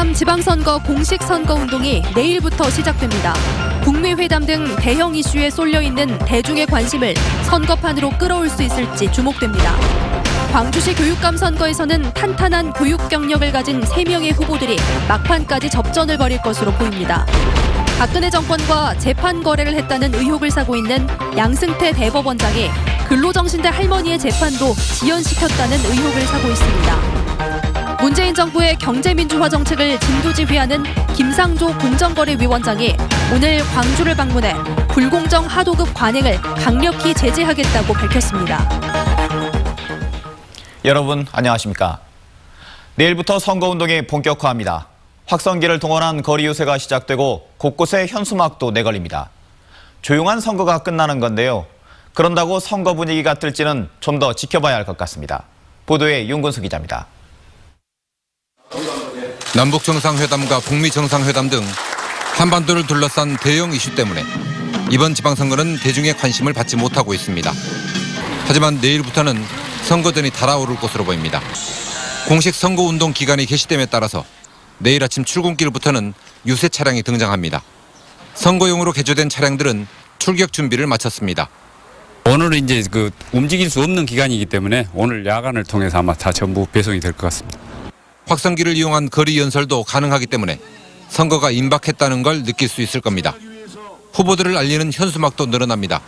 제3 지방선거 공식 선거운동이 내일부터 시작됩니다. 북미 회담 등 대형 이슈에 쏠려있는 대중의 관심을 선거판으로 끌어올 수 있을지 주목됩니다. 광주시 교육감 선거에서는 탄탄한 교육 경력을 가진 3명의 후보들이 막판까지 접전을 벌일 것으로 보입니다. 박근혜 정권과 재판 거래를 했다는 의혹을 사고 있는 양승태 대법원장이 근로정신대 할머니의 재판도 지연시켰다는 의혹을 사고 있습니다. 문재인 정부의 경제민주화 정책을 진두지휘하는 김상조 공정거래위원장이 오늘 광주를 방문해 불공정 하도급 관행을 강력히 제재하겠다고 밝혔습니다. 여러분 안녕하십니까? 내일부터 선거운동이 본격화합니다. 확성기를 동원한 거리 유세가 시작되고 곳곳에 현수막도 내걸립니다. 조용한 선거가 끝나는 건데요. 그런다고 선거 분위기가 뜰지는 좀 더 지켜봐야 할 것 같습니다. 보도에 윤근수 기자입니다. 남북정상회담과 북미정상회담 등 한반도를 둘러싼 대형 이슈 때문에 이번 지방선거는 대중의 관심을 받지 못하고 있습니다. 하지만 내일부터는 선거전이 달아오를 것으로 보입니다. 공식 선거운동 기간이 개시됨에 따라서 내일 아침 출근길부터는 유세 차량이 등장합니다. 선거용으로 개조된 차량들은 출격 준비를 마쳤습니다. 오늘은 이제 움직일 수 없는 기간이기 때문에 오늘 야간을 통해서 아마 다 전부 배송이 될 것 같습니다. 확성기를 이용한 거리 연설도 가능하기 때문에 선거가 임박했다는 걸 느낄 수 있을 겁니다. 후보들을 알리는 현수막도 늘어납니다.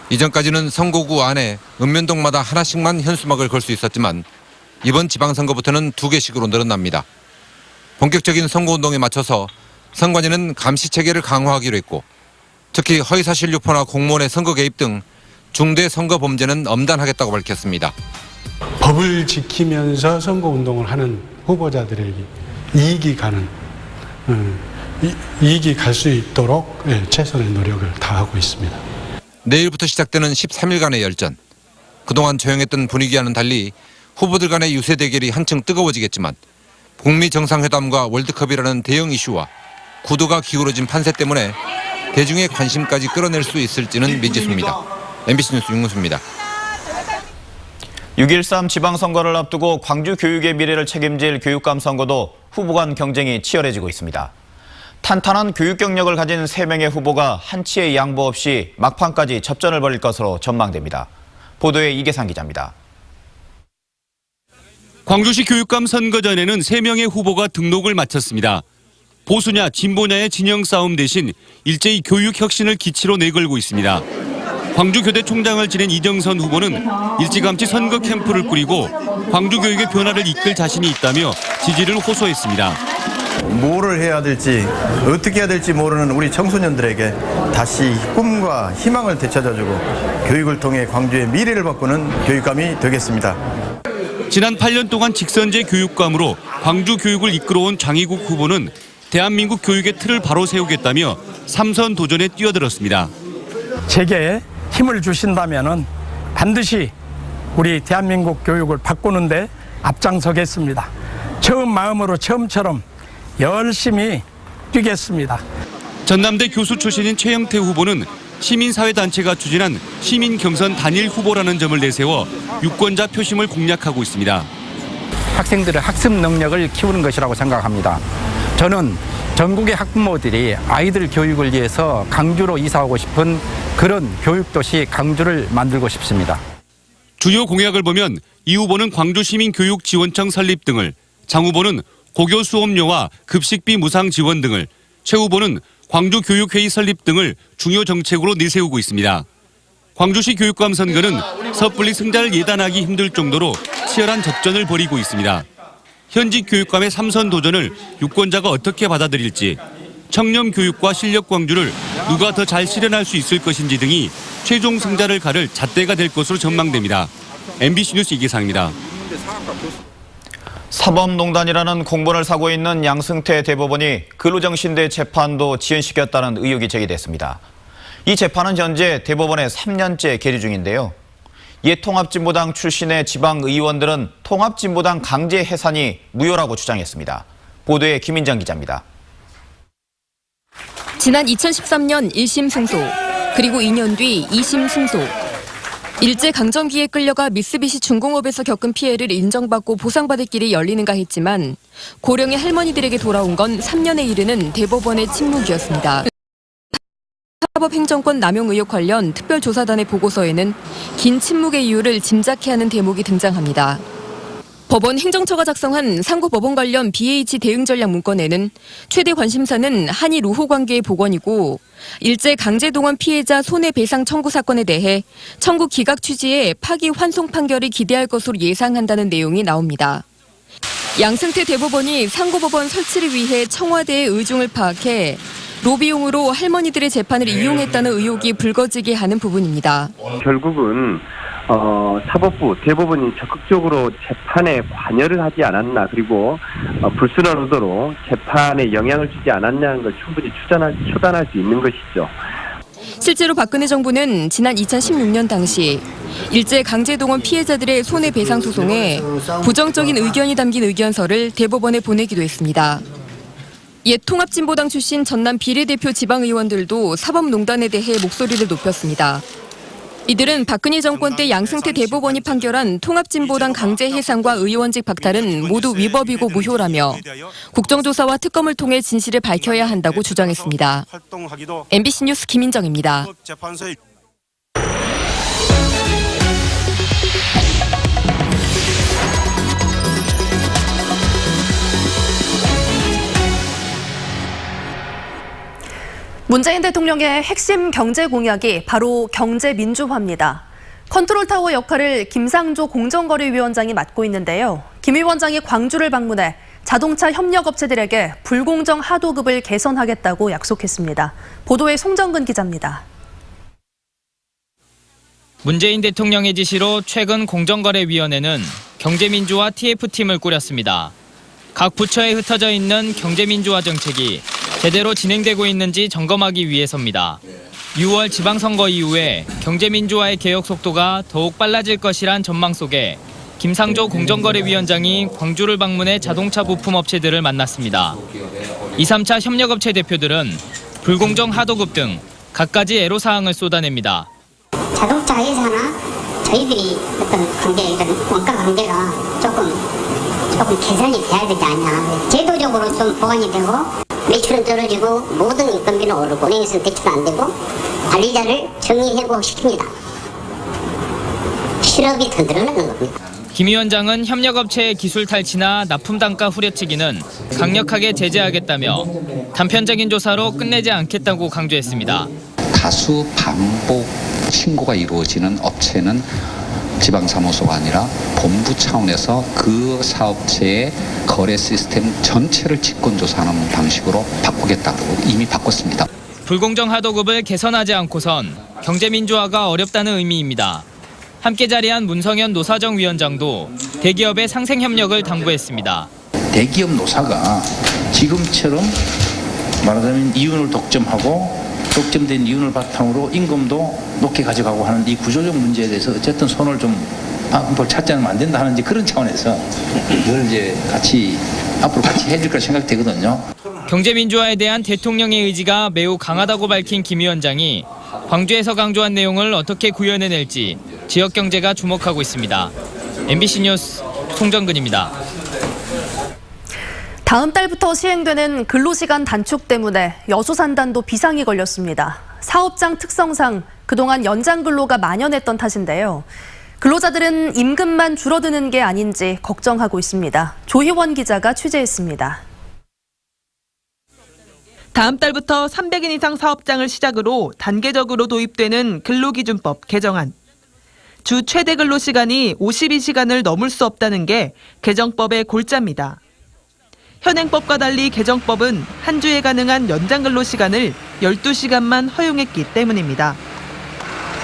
이전까지는 선거구 안에 읍면동마다 하나씩만 현수막을 걸 수 있었지만 이번 지방선거부터는 2개씩으로 늘어납니다. 본격적인 선거운동에 맞춰서 선관위는 감시체계를 강화하기로 했고 특히 허위사실 유포나 공무원의 선거 개입 등 중대 선거 범죄는 엄단하겠다고 밝혔습니다. 법을 지키면서 선거운동을 하는 후보자들에게 이익이 갈 수 있도록 최선의 노력을 다하고 있습니다. 내일부터 시작되는 13일간의 열전. 그동안 조용했던 분위기와는 달리 후보들 간의 유세 대결이 한층 뜨거워지겠지만 북미 정상회담과 월드컵이라는 대형 이슈와 구도가 기울어진 판세 때문에 대중의 관심까지 끌어낼 수 있을지는 미지수입니다. MBC 뉴스 윤근수입니다. 6.13 지방선거를 앞두고 광주 교육의 미래를 책임질 교육감 선거도 후보 간 경쟁이 치열해지고 있습니다. 탄탄한 교육 경력을 가진 3명의 후보가 한치의 양보 없이 막판까지 접전을 벌일 것으로 전망됩니다. 보도에 이계상 기자입니다. 광주시 교육감 선거 전에는 3명의 후보가 등록을 마쳤습니다. 보수냐 진보냐의 진영 싸움 대신 일제히 교육 혁신을 기치로 내걸고 있습니다. 광주교대 총장을 지낸 이정선 후보는 일찌감치 선거 캠프를 꾸리고 광주 교육의 변화를 이끌 자신이 있다며 지지를 호소했습니다. 뭐를 해야 될지 어떻게 해야 될지 모르는 우리 청소년들에게 다시 꿈과 희망을 되찾아주고 교육을 통해 광주의 미래를 바꾸는 교육감이 되겠습니다. 지난 8년 동안 직선제 교육감으로 광주 교육을 이끌어온 장희국 후보는 대한민국 교육의 틀을 바로 세우겠다며 3선 도전에 뛰어들었습니다. 제게 힘을 주신다면은 반드시 우리 대한민국 교육을 바꾸는데 앞장서겠습니다. 처음 마음으로 처음처럼 열심히 뛰겠습니다. 전남대 교수 출신인 최영태 후보는 시민사회단체가 추진한 시민경선 단일 후보라는 점을 내세워 유권자 표심을 공략하고 있습니다. 학생들의 학습 능력을 키우는 것이라고 생각합니다. 저는 전국의 학부모들이 아이들 교육을 위해서 강주로 이사하고 싶은 그런 교육도시 강주를 만들고 싶습니다. 주요 공약을 보면 이 후보는 광주시민교육지원청 설립 등을, 장 후보는 고교 수업료와 급식비 무상 지원 등을, 최 후보는 광주교육회의 설립 등을 중요 정책으로 내세우고 있습니다. 광주시 교육감 선거는 섣불리 승자를 예단하기 힘들 정도로 치열한 접전을 벌이고 있습니다. 현직 교육감의 3선 도전을 유권자가 어떻게 받아들일지, 청렴 교육과 실력 광주를 누가 더 잘 실현할 수 있을 것인지 등이 최종 승자를 가를 잣대가 될 것으로 전망됩니다. MBC 뉴스 이계상입니다. 사법농단이라는 공분을 사고 있는 양승태 대법원이 근로정신대 재판도 지연시켰다는 의혹이 제기됐습니다. 이 재판은 현재 대법원에 3년째 계류 중인데요. 옛 통합진보당 출신의 지방의원들은 통합진보당 강제 해산이 무효라고 주장했습니다. 보도에 김인정 기자입니다. 지난 2013년 1심 승소, 그리고 2년 뒤 2심 승소. 일제강점기에 끌려가 미쓰비시 중공업에서 겪은 피해를 인정받고 보상받을 길이 열리는가 했지만 고령의 할머니들에게 돌아온 건 3년에 이르는 대법원의 침묵이었습니다. 사법행정권 남용 의혹 관련 특별조사단의 보고서에는 긴 침묵의 이유를 짐작케 하는 대목이 등장합니다. 법원 행정처가 작성한 상고법원 관련 BH 대응 전략 문건에는 최대 관심사는 한일 우호 관계의 복원이고 일제 강제동원 피해자 손해배상 청구 사건에 대해 청구 기각 취지의 파기 환송 판결을 기대할 것으로 예상한다는 내용이 나옵니다. 양승태 대법원이 상고법원 설치를 위해 청와대의 의중을 파악해 로비용으로 할머니들의 재판을 이용했다는 의혹이 불거지게 하는 부분입니다. 결국은 사법부, 대법원이 적극적으로 재판에 관여를 하지 않았나, 그리고 불순한 의도로 재판에 영향을 주지 않았냐는 걸 충분히 추단할 수 있는 것이죠. 실제로 박근혜 정부는 지난 2016년 당시 일제 강제동원 피해자들의 손해배상 소송에 부정적인 의견이 담긴 의견서를 대법원에 보내기도 했습니다. 옛 통합진보당 출신 전남 비례대표 지방의원들도 사법농단에 대해 목소리를 높였습니다. 이들은 박근혜 정권 때 양승태 대법원이 판결한 통합진보당 강제 해산과 의원직 박탈은 모두 위법이고 무효라며 국정조사와 특검을 통해 진실을 밝혀야 한다고 주장했습니다. MBC 뉴스 김인정입니다. 문재인 대통령의 핵심 경제 공약이 바로 경제 민주화입니다. 컨트롤타워 역할을 김상조 공정거래위원장이 맡고 있는데요. 김 위원장이 광주를 방문해 자동차 협력업체들에게 불공정 하도급을 개선하겠다고 약속했습니다. 보도에 송정근 기자입니다. 문재인 대통령의 지시로 최근 공정거래위원회는 경제민주화 TF팀을 꾸렸습니다. 각 부처에 흩어져 있는 경제민주화 정책이 제대로 진행되고 있는지 점검하기 위해서입니다. 6월 지방선거 이후에 경제민주화의 개혁 속도가 더욱 빨라질 것이란 전망 속에 김상조 공정거래위원장이 광주를 방문해 자동차 부품업체들을 만났습니다. 2, 3차 협력업체 대표들은 불공정 하도급 등 갖가지 애로사항을 쏟아냅니다. 자동차 회사나 저희들이 어떤 관계, 이런 원가 관계가 조금 개선이 돼야 되지 않냐. 제도적으로 좀 보완이 되고 매출은 떨어지고 모든 인건비는 오르고 은행에서는 대출도 안 되고 관리자를 정리해고시킵니다. 실업이 더 늘어나는 겁니다. 김 위원장은 협력업체의 기술 탈취나 납품 단가 후려치기는 강력하게 제재하겠다며 단편적인 조사로 끝내지 않겠다고 강조했습니다. 다수 반복 신고가 이루어지는 업체는 지방사무소가 아니라 본부 차원에서 그 사업체의 거래 시스템 전체를 직권조사하는 방식으로 바꾸겠다고 이미 바꿨습니다. 불공정 하도급을 개선하지 않고선 경제민주화가 어렵다는 의미입니다. 함께 자리한 문성현 노사정위원장도 대기업의 상생협력을 당부했습니다. 대기업 노사가 지금처럼 말하자면 이윤을 독점하고 독점된 이윤을 바탕으로 임금도 높게 가져가고 하는 이 구조적 문제에 대해서 어쨌든 손을 좀 찾지 않으면 안 된다 하는 그런 차원에서 늘 이제 앞으로 같이 해줄 거라 생각되거든요. 경제민주화에 대한 대통령의 의지가 매우 강하다고 밝힌 김 위원장이 광주에서 강조한 내용을 어떻게 구현해낼지 지역 경제가 주목하고 있습니다. MBC 뉴스 송정근입니다. 다음 달부터 시행되는 근로시간 단축 때문에 여수산단도 비상이 걸렸습니다. 사업장 특성상 그동안 연장 근로가 만연했던 탓인데요. 근로자들은 임금만 줄어드는 게 아닌지 걱정하고 있습니다. 조희원 기자가 취재했습니다. 다음 달부터 300인 이상 사업장을 시작으로 단계적으로 도입되는 근로기준법 개정안. 주 최대 근로시간이 52시간을 넘을 수 없다는 게 개정법의 골자입니다. 현행법과 달리 개정법은 한 주에 가능한 연장 근로시간을 12시간만 허용했기 때문입니다.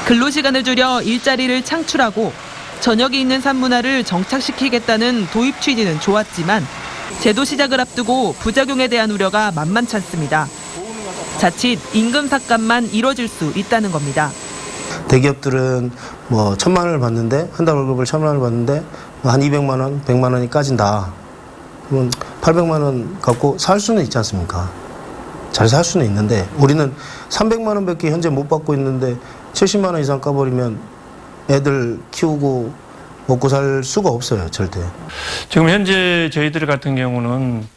근로시간을 줄여 일자리를 창출하고 저녁이 있는 산문화를 정착시키겠다는 도입 취지는 좋았지만 제도 시작을 앞두고 부작용에 대한 우려가 만만치 않습니다. 자칫 임금 삭감만 이뤄질 수 있다는 겁니다. 대기업들은 1,000만 원을 받는데 한 달 월급을 1,000만 원을 받는데 한 200만 원, 100만 원이 까진다. 그러면 800만 원 갖고 살 수는 있지 않습니까? 잘 살 수는 있는데 우리는 300만 원밖에 현재 못 받고 있는데 70만 원 이상 까버리면 애들 키우고 먹고 살 수가 없어요, 절대. 지금 현재 저희들 같은 경우는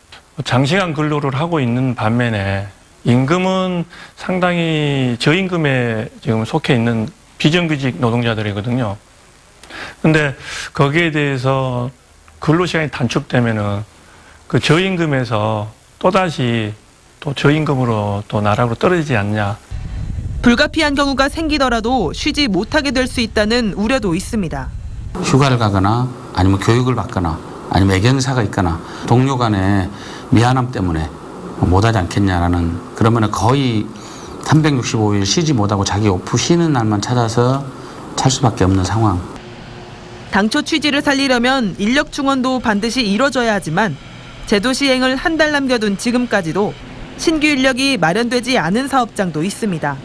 장시간 근로를 하고 있는 반면에 임금은 상당히 저임금에 지금 속해 있는 비정규직 노동자들이거든요. 근데 거기에 대해서 근로시간이 단축되면은 그 저임금에서 또다시 또 저임금으로 또 나락으로 떨어지지 않냐. 불가피한 경우가 생기더라도 쉬지 못하게 될 수 있다는 우려도 있습니다. 휴가를 가거나 아니면 교육을 받거나 아니면 애경사가 있거나 동료 간의 미안함 때문에 못하지 않겠냐라는, 그러면 거의 365일 쉬지 못하고 자기 오프 쉬는 날만 찾아서 찰 수밖에 없는 상황. 당초 취지를 살리려면 인력 충원도 반드시 이뤄져야 하지만 제도 시행을 한 달 남겨둔 지금까지도 신규 인력이 마련되지 않은 사업장도 있습니다.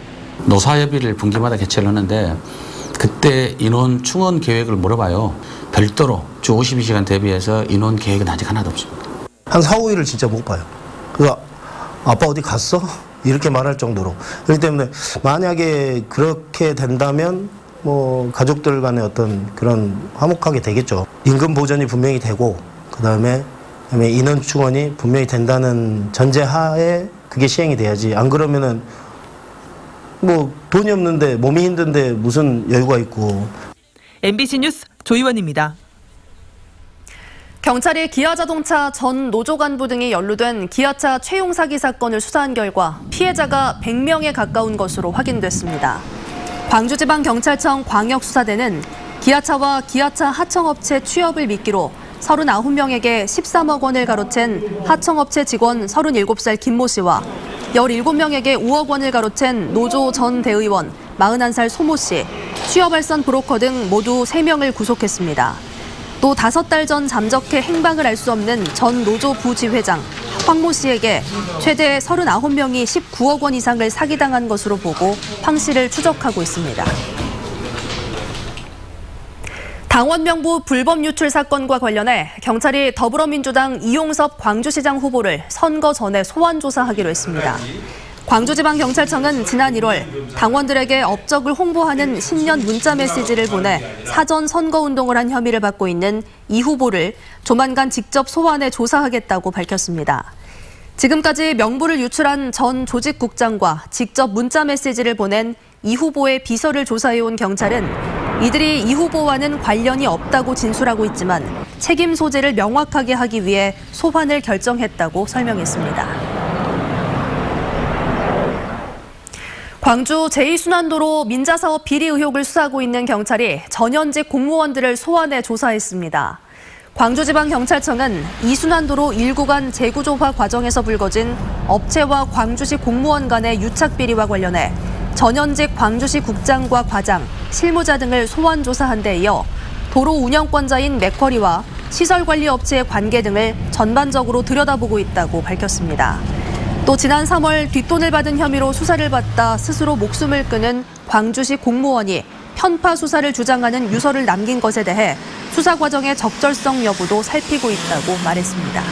노사협의를 분기마다 개최를 하는데 그때 인원 충원 계획을 물어봐요. 별도로 주 52시간 대비해서 인원 계획은 아직 하나도 없습니다. 한 4, 5일을 진짜 못 봐요. 그래서 아빠 어디 갔어? 이렇게 말할 정도로. 그렇기 때문에 만약에 그렇게 된다면 뭐 가족들 간의 어떤 그런 화목하게 되겠죠. 임금 보전이 분명히 되고 그다음에 인원 충원이 분명히 된다는 전제하에 그게 시행이 돼야지. 안 그러면은 뭐 돈이 없는데 몸이 힘든데 무슨 여유가 있고. MBC 뉴스 조희원입니다. 경찰이 기아자동차 전 노조 간부 등이 연루된 기아차 채용 사기 사건을 수사한 결과 피해자가 100명에 가까운 것으로 확인됐습니다. 광주지방경찰청 광역수사대는 기아차와 기아차 하청업체 취업을 미끼로 39명에게 13억 원을 가로챈 하청업체 직원 37살 김모 씨와 17명에게 5억 원을 가로챈 노조 전 대의원 41살 소모 씨, 취업알선 브로커 등 모두 3명을 구속했습니다. 또 5달 전 잠적해 행방을 알 수 없는 전 노조 부지회장 황모 씨에게 최대 39명이 19억 원 이상을 사기당한 것으로 보고 황 씨를 추적하고 있습니다. 당원 명부 불법 유출 사건과 관련해 경찰이 더불어민주당 이용섭 광주시장 후보를 선거 전에 소환 조사하기로 했습니다. 광주지방경찰청은 지난 1월 당원들에게 업적을 홍보하는 신년 문자 메시지를 보내 사전 선거운동을 한 혐의를 받고 있는 이 후보를 조만간 직접 소환해 조사하겠다고 밝혔습니다. 지금까지 명부를 유출한 전 조직국장과 직접 문자 메시지를 보낸 이 후보의 비서를 조사해온 경찰은 이들이 이 후보와는 관련이 없다고 진술하고 있지만 책임 소재를 명확하게 하기 위해 소환을 결정했다고 설명했습니다. 광주 제2순환도로 민자사업 비리 의혹을 수사하고 있는 경찰이 전현직 공무원들을 소환해 조사했습니다. 광주지방경찰청은 이순환도로 1구간 재구조화 과정에서 불거진 업체와 광주시 공무원 간의 유착 비리와 관련해 전현직 광주시 국장과 과장, 실무자 등을 소환 조사한 데 이어 도로 운영권자인 맥쿼리와 시설관리업체의 관계 등을 전반적으로 들여다보고 있다고 밝혔습니다. 또 지난 3월 뒷돈을 받은 혐의로 수사를 받다 스스로 목숨을 끊은 광주시 공무원이 편파 수사를 주장하는 유서를 남긴 것에 대해 수사 과정의 적절성 여부도 살피고 있다고 말했습니다.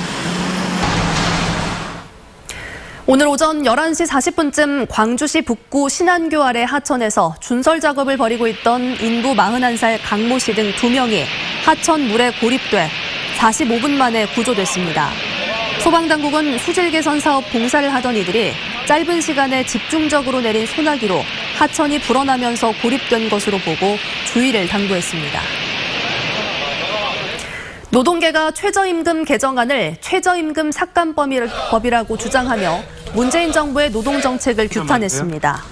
오늘 오전 11시 40분쯤 광주시 북구 신안교 아래 하천에서 준설 작업을 벌이고 있던 인부 41살 강모 씨 등 2명이 하천 물에 고립돼 45분 만에 구조됐습니다. 소방당국은 수질 개선 사업 공사를 하던 이들이 짧은 시간에 집중적으로 내린 소나기로 하천이 불어나면서 고립된 것으로 보고 주의를 당부했습니다. 노동계가 최저임금 개정안을 최저임금 삭감법이라고 주장하며 문재인 정부의 노동정책을 규탄했습니다.